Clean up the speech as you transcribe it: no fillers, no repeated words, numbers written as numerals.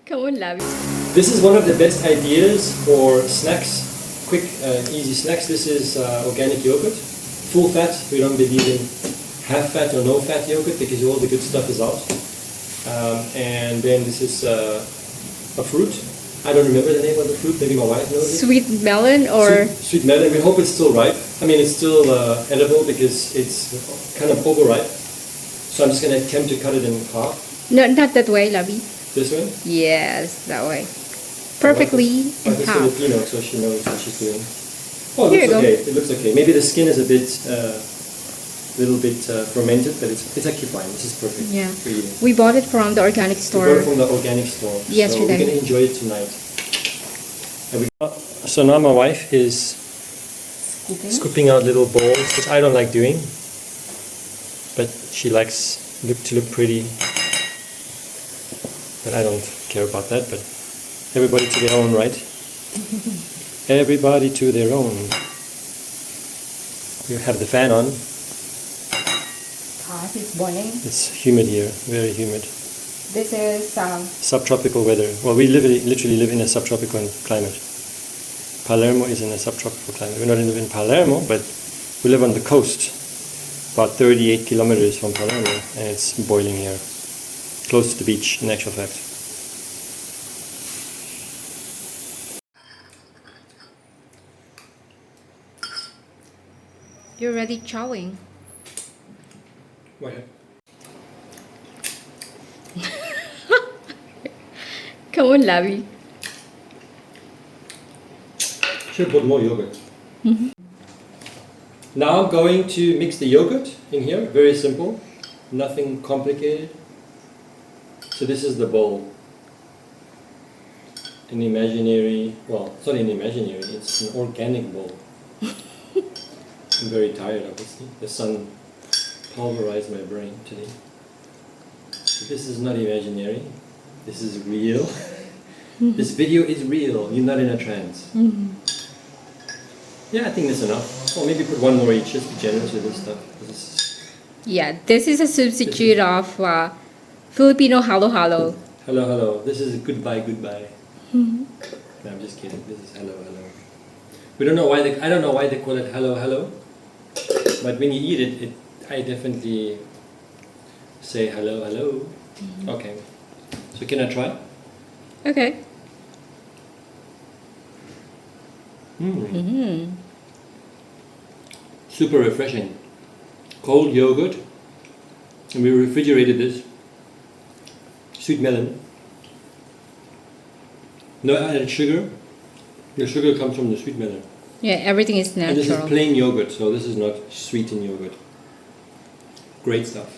Come on, Lavi. This is one of the best ideas for snacks, quick, easy snacks. This is organic yogurt, full fat. We don't believe in half fat or no fat yogurt because all the good stuff is out. And then this is a fruit. I don't remember the name of the fruit. Maybe my wife knows it. Sweet melon or sweet melon. We hope it's still ripe. I mean, it's still edible because it's kind of overripe. So I'm just going to attempt to cut it in half. no, not that way, Lavi. This way? Yes, that way. Perfectly in Like half. Filipino, so she knows what she's doing. Oh, Here it you looks go. okay. It looks okay. Maybe the skin is a bit, little bit fermented, but it's actually fine. This is perfect Yeah. for eating. We bought it from the organic We store. got it from the organic store. Yesterday. So we're going to enjoy it tonight. So now my wife is scooping out little bowls, which I don't like doing, but she likes to look pretty. But I don't care about that. But everybody to their own, right? Everybody to their own. We have the fan on. It's boiling. It's humid here, very humid. This is Subtropical weather. Well, we literally live in a subtropical climate. Palermo is in a subtropical climate. We don't live in Palermo, but we live on the coast, about 38 kilometers from Palermo, and it's boiling here, close to the beach, in actual fact. you're already chowing. Go ahead. Come on, Lavi. Should put more yogurt. Now I'm going to mix the yogurt in here. Very simple, nothing complicated. So this is the bowl. An imaginary, well, it's not an imaginary, it's an organic bowl. I'm very tired, obviously. The sun pulverized my brain today. So this is not imaginary. This is real. This video is real. You're not in a trance. Yeah, I think that's enough. Or maybe put one more each. Just be generous with this stuff. Yeah, this is a substitute of Filipino halo halo. Hello, hello. This is goodbye, goodbye. No, I'm just kidding. This is hello, hello. We don't know why I don't know why they call it hello, hello. But when you eat it, I definitely say hello, hello. Okay. So can I try? Okay. Super refreshing. Cold yogurt. And we refrigerated this. Sweet melon. No added sugar. The sugar comes from the sweet melon. Yeah, everything is And this is natural. plain yogurt, so this is not sweetened yogurt. Great stuff.